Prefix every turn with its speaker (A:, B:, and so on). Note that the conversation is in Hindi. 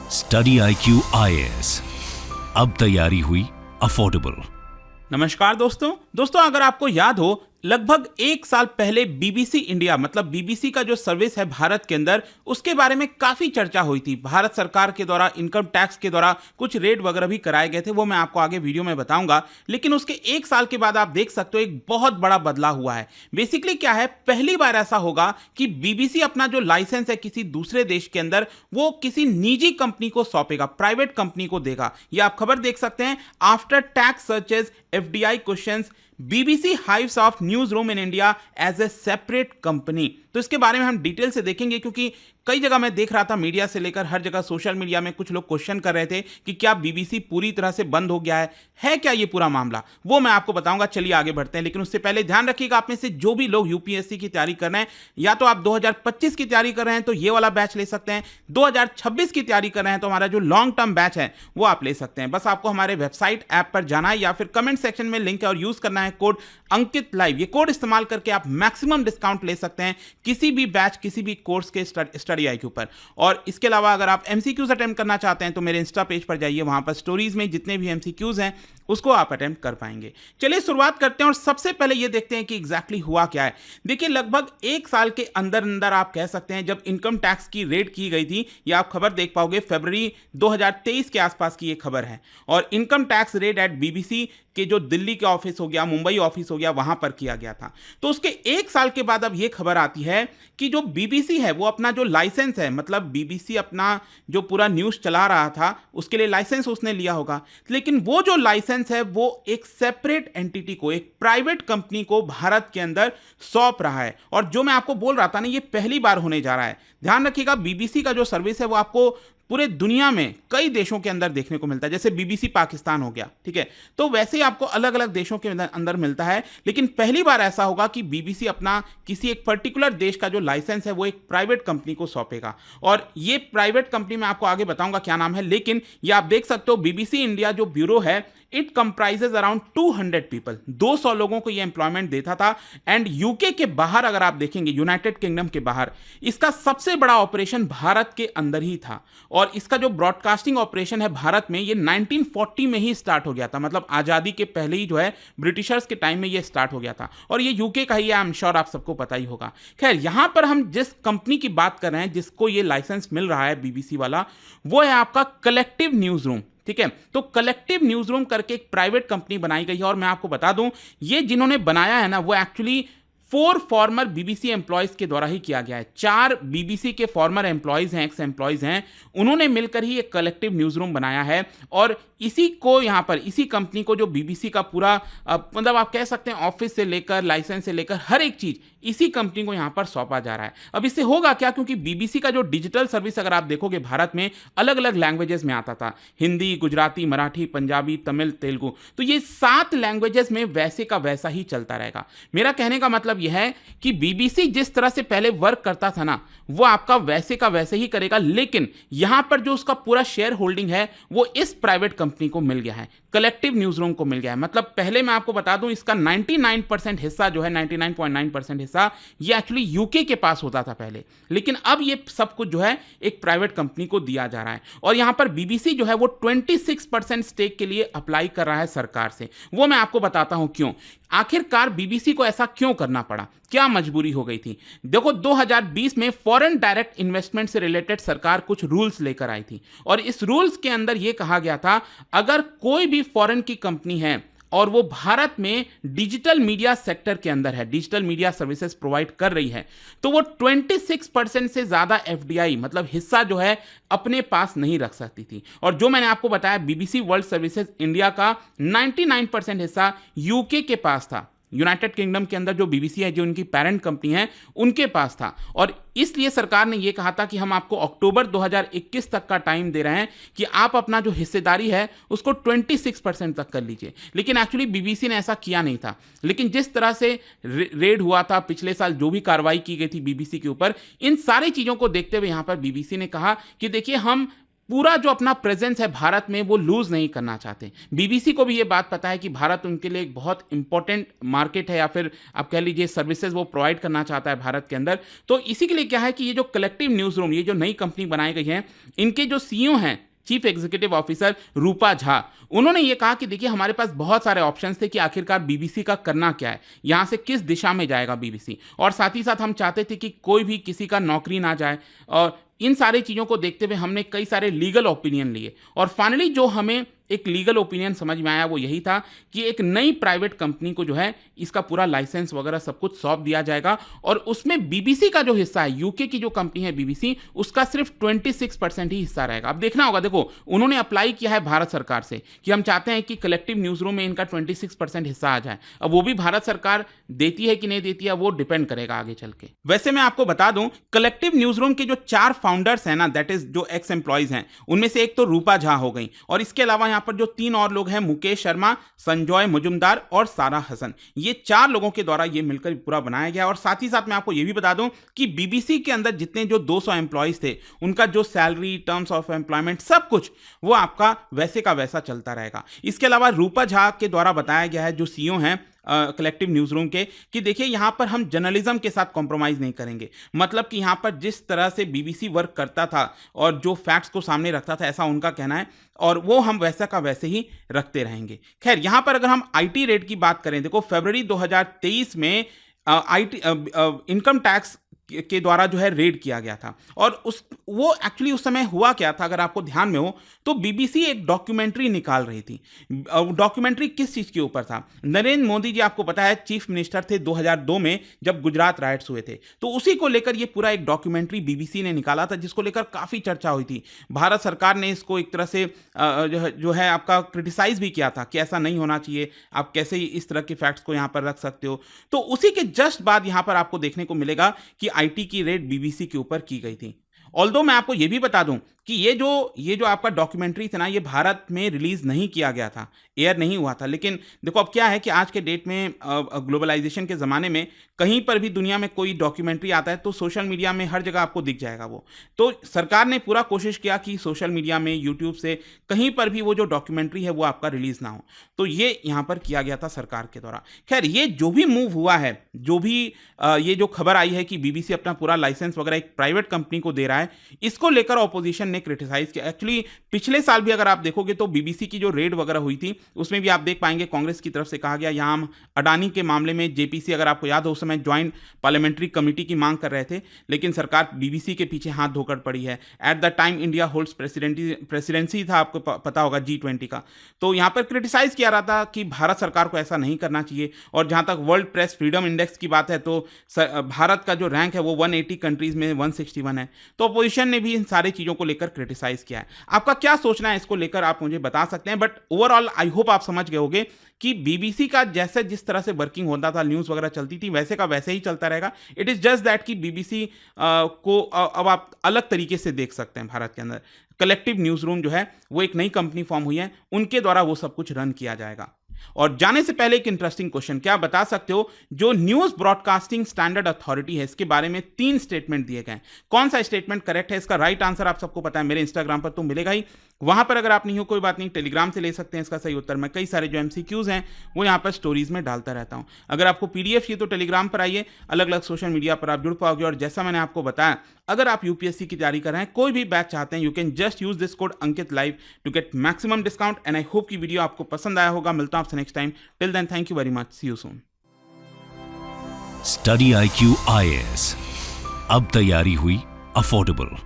A: स्टडी IQ IAS, अब तैयारी हुई अफोर्डेबल।
B: नमस्कार दोस्तों अगर आपको याद हो लगभग एक साल पहले बीबीसी इंडिया मतलब बीबीसी का जो सर्विस है भारत के अंदर, उसके बारे में काफ़ी चर्चा हुई थी। भारत सरकार के द्वारा इनकम टैक्स के द्वारा कुछ रेड वगैरह भी कराए गए थे, वो मैं आपको आगे वीडियो में बताऊंगा। लेकिन उसके एक साल के बाद आप देख सकते हो एक बहुत बड़ा बदलाव हुआ है। बेसिकली क्या है, पहली बार ऐसा होगा कि बीबीसी अपना जो लाइसेंस है किसी दूसरे देश के अंदर वो किसी निजी कंपनी को सौंपेगा, प्राइवेट कंपनी को देगा। ये आप खबर देख सकते हैं, after tax searches FDI questions BBC hives off newsroom in India as a separate company। तो इसके बारे में हम डिटेल से देखेंगे, क्योंकि कई जगह मैं देख रहा था मीडिया से लेकर हर जगह सोशल मीडिया में कुछ लोग क्वेश्चन कर रहे थे कि क्या बीबीसी पूरी तरह से बंद हो गया है क्या ये पूरा मामला, वो मैं आपको बताऊंगा। चलिए आगे बढ़ते हैं, लेकिन उससे पहले ध्यान रखिएगा, आप में से जो भी लोग यूपीएससी की तैयारी कर रहे हैं, या तो आप 2025 की तैयारी कर रहे हैं तो ये वाला बैच ले सकते हैं, 2026 की तैयारी कर रहे हैं तो हमारा जो लॉन्ग टर्म बैच है वो आप ले सकते हैं। बस आपको हमारे वेबसाइट ऐप पर जाना है या फिर कमेंट सेक्शन में लिंक है और यूज करना है कोड अंकित लाइव। ये कोड इस्तेमाल करके आप मैक्सिमम डिस्काउंट ले सकते हैं किसी भी बैच किसी भी कोर्स के स्टडी IQ पर। और इसके अलावा अगर आप MCQs अटेम्प्ट करना चाहते हैं तो मेरे इंस्टा पेज पर जाइए, वहां पर स्टोरीज में जितने भी MCQs हैं उसको आप अटेम्प्ट कर पाएंगे। चलिए शुरुआत करते हैं और सबसे पहले ये देखते हैं कि एग्जैक्टली हुआ क्या है। देखिए लगभग एक साल के अंदर अंदर आप कह सकते हैं जब इनकम टैक्स की रेड की गई थी, ये आप खबर देख पाओगे फरवरी 2023 के आसपास की ये खबर है। और income tax raid at BBC के जो दिल्ली के ऑफिस हो गया, मुंबई ऑफिस हो गया, वहां पर किया गया था। तो उसके एक साल के बाद अब ये खबर आती है कि जो बीबीसी है वो अपना जो लाइसेंस है, मतलब बीबीसी अपना जो पूरा न्यूज चला रहा था उसके लिए लाइसेंस उसने लिया होगा, लेकिन वो जो लाइसेंस है वो एक सेपरेट एंटिटी को, एक प्राइवेट कंपनी को भारत के अंदर सौंप रहा है। और जो मैं आपको बोल रहा था ना, ये पहली बार होने जा रहा है। ध्यान रखिएगा, बीबीसी का जो सर्विस है वो आपको पूरे दुनिया में कई देशों के अंदर देखने को मिलता है। जैसे बीबीसी पाकिस्तान हो गया, ठीक है, तो वैसे ही आपको अलग अलग देशों के अंदर मिलता है। लेकिन पहली बार ऐसा होगा कि बीबीसी अपना किसी एक पर्टिकुलर देश का जो लाइसेंस है वो एक प्राइवेट कंपनी को सौंपेगा। और ये प्राइवेट कंपनी मैं आपको आगे बताऊंगा क्या नाम है। लेकिन ये आप देख सकते हो, बीबीसी इंडिया जो ब्यूरो है इट कंप्राइजेज अराउंड 200 पीपल, 200 लोगों को ये एम्प्लॉयमेंट देता था। एंड यूके के बाहर अगर आप देखेंगे, यूनाइटेड किंगडम के बाहर, इसका सबसे बड़ा ऑपरेशन भारत के अंदर ही था। और इसका जो ब्रॉडकास्टिंग ऑपरेशन है भारत में, ये 1940 में ही स्टार्ट हो गया था, मतलब आज़ादी के पहले ही जो है ब्रिटिशर्स के टाइम में ये स्टार्ट हो गया था। और ये यूके का ही है, आई एम श्योर आप सबको पता ही होगा। खैर, यहां पर हम जिस कंपनी की बात कर रहे हैं जिसको ये लाइसेंस मिल रहा है बीबीसी वाला, वो है आपका कलेक्टिव न्यूज रूम। ठीक है, तो कलेक्टिव न्यूज रूम करके एक प्राइवेट कंपनी बनाई गई है। और मैं आपको बता दूं, ये जिन्होंने बनाया है ना, वो एक्चुअली 4 फॉर्मर बीबीसी एम्प्लॉयज के द्वारा ही किया गया है। 4 बीबीसी के फॉर्मर एम्प्लॉयज हैं, एक्स एम्प्लॉयज हैं, उन्होंने मिलकर ही एक कलेक्टिव न्यूज रूम बनाया है। और इसी को यहाँ पर, इसी कंपनी को, जो बीबीसी का पूरा मतलब आप कह सकते हैं ऑफिस से लेकर लाइसेंस से लेकर हर एक चीज इसी कंपनी को यहाँ पर सौंपा जा रहा है। अब इससे होगा क्या, क्योंकि बीबीसी का जो डिजिटल सर्विस अगर आप देखोगे भारत में अलग अलग लैंग्वेजेस में आता था, हिंदी, गुजराती, मराठी, पंजाबी, तमिल, तेलुगु, तो ये 7 लैंग्वेजेस में वैसे का वैसा ही चलता रहेगा। मेरा कहने का मतलब यह है कि बीबीसी जिस तरह से पहले वर्क करता था ना, वो आपका वैसे का वैसे ही करेगा। लेकिन यहां पर जो उसका पूरा शेयर होल्डिंग है वो इस प्राइवेट कंपनी को मिल गया है, कलेक्टिव न्यूज रूम को मिल गया है। मतलब पहले मैं आपको बता दूं, इसका 99% हिस्सा जो है, 99.9% हिस्सा ये एक्चुअली यूके के पास होता था पहले, लेकिन अब ये सब कुछ जो है एक प्राइवेट कंपनी को दिया जा रहा है। और यहां पर बीबीसी जो है वो 26% स्टेक के लिए अप्लाई कर रहा है सरकार से। वो मैं आपको बताता हूं क्यों, आखिरकार बीबीसी को ऐसा क्यों करना पड़ा, क्या मजबूरी हो गई थी। देखो, 2020 में फॉरेन डायरेक्ट इन्वेस्टमेंट से रिलेटेड सरकार कुछ रूल्स लेकर आई थी, और इस रूल्स के अंदर यह कहा गया था अगर कोई भी फॉरेन की कंपनी है और वो भारत में डिजिटल मीडिया सेक्टर के अंदर है, डिजिटल मीडिया सर्विसेज प्रोवाइड कर रही है, तो वो 26% से ज्यादा FDI मतलब हिस्सा जो है अपने पास नहीं रख सकती थी। और जो मैंने आपको बताया, बीबीसी वर्ल्ड सर्विसेज इंडिया का 99% हिस्सा यूके के पास था, यूनाइटेड किंगडम के अंदर जो बीबीसी है, जो उनकी पेरेंट कंपनी है, उनके पास था। और इसलिए सरकार ने यह कहा था कि हम आपको अक्टूबर 2021 तक का टाइम दे रहे हैं कि आप अपना जो हिस्सेदारी है उसको 26% तक कर लीजिए। लेकिन एक्चुअली बीबीसी ने ऐसा किया नहीं था। लेकिन जिस तरह से रेड हुआ था पिछले साल, जो भी कार्रवाई की गई थी बीबीसी के ऊपर, इन सारी चीज़ों को देखते हुए यहाँ पर बीबीसी ने कहा कि देखिए, हम पूरा जो अपना प्रेजेंस है भारत में वो लूज नहीं करना चाहते। बीबीसी को भी ये बात पता है कि भारत उनके लिए एक बहुत इंपॉर्टेंट मार्केट है, या फिर आप कह लीजिए सर्विसेज वो प्रोवाइड करना चाहता है भारत के अंदर। तो इसी के लिए क्या है कि ये जो कलेक्टिव न्यूज रूम, ये जो नई कंपनी बनाई गई है, इनके जो सीईओ हैं, चीफ एग्जीक्यूटिव ऑफिसर रूपा झा, उन्होंने ये कहा कि देखिए हमारे पास बहुत सारे ऑप्शंस थे कि आखिरकार बीबीसी का करना क्या है, यहां से किस दिशा में जाएगा बीबीसी, और साथ ही साथ हम चाहते थे कि कोई भी किसी का नौकरी ना जाए। और इन सारी चीज़ों को देखते हुए हमने कई सारे लीगल ओपिनियन लिए, और फाइनली जो हमें एक लीगल ओपिनियन समझ में आया वो यही था कि एक नई प्राइवेट कंपनी को जो है इसका पूरा लाइसेंस वगैरह सब कुछ सौंप दिया जाएगा, और उसमें बीबीसी का जो हिस्सा है, यूके की जो कंपनी है बीबीसी, उसका सिर्फ 26% ही हिस्सा रहेगा। अब देखना होगा, देखो उन्होंने अप्लाई किया है भारत सरकार से कि हम चाहते हैं कि कलेक्टिव न्यूज रूम में इनका 26% हिस्सा आ जाए। अब वो भी भारत सरकार देती है कि नहीं देती है वो डिपेंड करेगा आगे चल के। वैसे मैं आपको बता दूं, कलेक्टिव न्यूज रूम के जो 4 फाउंडर्स हैं ना, दैट इज जो एक्स एम्प्लॉइज हैं, उनमें से एक तो रूपा झा हो गई, और इसके अलावा यहाँ पर जो 3 और लोग हैं, मुकेश शर्मा, संजय मुजुमदार और सारा हसन, ये 4 लोगों के द्वारा ये मिलकर पूरा बनाया गया। और साथ ही साथ मैं आपको ये भी बता दूं कि बीबीसी के अंदर जितने जो 200 एम्प्लॉइज थे, उनका जो सैलरी, टर्म्स ऑफ एम्प्लॉयमेंट, सब कुछ वो आपका वैसे का वैसा चलता रहेगा। इसके अलावा रूपा झा के द्वारा बताया गया है, जो सीईओ हैं कलेक्टिव न्यूज रूम के, कि देखिए यहां पर हम जर्नलिज्म के साथ कॉम्प्रोमाइज नहीं करेंगे। मतलब कि यहां पर जिस तरह से बीबीसी वर्क करता था और जो फैक्ट्स को सामने रखता था, ऐसा उनका कहना है, और वो हम वैसा का वैसे ही रखते रहेंगे। खैर, यहां पर अगर हम आईटी रेट की बात करें, देखो फरवरी 2023 में आईटी इनकम टैक्स के द्वारा जो है रेड किया गया था, और वो एक्चुअली उस समय हुआ क्या था, अगर आपको ध्यान में हो तो बीबीसी एक डॉक्यूमेंट्री निकाल रही थी। डॉक्यूमेंट्री किस चीज़ के ऊपर था? नरेंद्र मोदी जी आपको पता है चीफ मिनिस्टर थे 2002 में, जब गुजरात राइट्स हुए थे, तो उसी को लेकर ये पूरा एक डॉक्यूमेंट्री बीबीसी ने निकाला था, जिसको लेकर काफ़ी चर्चा हुई थी। भारत सरकार ने इसको एक तरह से जो है आपका क्रिटिसाइज भी किया था कि ऐसा नहीं होना चाहिए, आप कैसे इस तरह के फैक्ट्स को यहाँ पर रख सकते हो। तो उसी के जस्ट बाद यहाँ पर आपको देखने को मिलेगा कि आईटी की रेड बीबीसी के ऊपर की गई थी। ऑल्दो मैं आपको यह भी बता दूं कि ये जो आपका डॉक्यूमेंट्री था ना, ये भारत में रिलीज नहीं किया गया था, एयर नहीं हुआ था। लेकिन देखो अब क्या है कि आज के डेट में ग्लोबलाइजेशन के ज़माने में कहीं पर भी दुनिया में कोई डॉक्यूमेंट्री आता है तो सोशल मीडिया में हर जगह आपको दिख जाएगा वो। तो सरकार ने पूरा कोशिश किया कि सोशल मीडिया में, यूट्यूब से कहीं पर भी वो जो डॉक्यूमेंट्री है वो आपका रिलीज़ ना हो, तो ये यहाँ पर किया गया था सरकार के द्वारा। खैर, ये जो भी मूव हुआ है, जो भी ये जो खबर आई है कि बीबीसी अपना पूरा लाइसेंस वगैरह एक प्राइवेट कंपनी को दे रहा है, इसको लेकर ऑपोजिशन ने क्रिटिसाइज किया। एक्चुअली पिछले साल भी अगर आप देखोगे तो बीबीसी की जो रेड वगैरह हुई थी, उसमें भी आप देख पाएंगे कांग्रेस की तरफ से कहा गया, यहाँ हम अडानी के मामले में जेपीसी, अगर आपको याद हो, उस समय ज्वाइंट पार्लियामेंट्री कमेटी की मांग कर रहे थे, लेकिन सरकार बीबीसी के पीछे हाथ धोकर पड़ी है। At the time India holds presidency था, आपको पता होगा, G20 का। तो यहाँ पर क्रिटिसाइज किया रहा था कि भारत सरकार को ऐसा नहीं करना चाहिए। और जहाँ तक वर्ल्ड प्रेस फ्रीडम इंडेक्स की बात है तो भारत का जो रैंक है वो 180 कंट्रीज में 161 है। तो अपोजिशन ने भी इन सारी चीज़ों को लेकर क्रिटिसाइज किया है। आपका क्या सोचना है इसको लेकर, आप मुझे बता सकते हैं। बट ओवरऑल आई होप आप समझ गए होंगे कि बीबीसी का जैसे जिस तरह से वर्किंग होता था, न्यूज़ वगैरह चलती थी, वैसे का वैसे ही चलता रहेगा। इट इज़ जस्ट दैट कि बीबीसी को अब आप अलग तरीके से देख सकते हैं। भारत के अंदर कलेक्टिव न्यूज़ रूम जो है वो एक नई कंपनी फॉर्म हुई है, उनके द्वारा वो सब कुछ रन किया जाएगा। और जाने से पहले एक इंटरेस्टिंग क्वेश्चन, क्या आप बता सकते हो जो न्यूज़ ब्रॉडकास्टिंग स्टैंडर्ड अथॉरिटी है, इसके बारे में 3 स्टेटमेंट दिए गए हैं, कौन सा स्टेटमेंट करेक्ट है? इसका राइट आंसर आप सबको पता है, मेरे इंस्टाग्राम पर तो मिलेगा ही। वहां पर अगर आप नहीं हो कोई बात नहीं, टेलीग्राम से ले सकते हैं इसका सही उत्तर। मैं कई सारे जो MCQs हैं वो यहाँ पर स्टोरीज में डालता रहता हूँ। अगर आपको PDF चाहिए तो टेलीग्राम पर आइए, अलग अलग सोशल मीडिया पर आप जुड़ पाओगे। और जैसा मैंने आपको बताया, अगर आप UPSC की तैयारी कर रहे हैं, कोई भी बैच चाहते हैं, you can just use this code Ankit live to get maximum discount. And I hope की वीडियो आपको पसंद आया होगा। मिलता हूं आपसे next time. Till then, thank you very much, see you soon.
A: Study IQ IAS, अब तैयारी हुई अफोर्डेबल।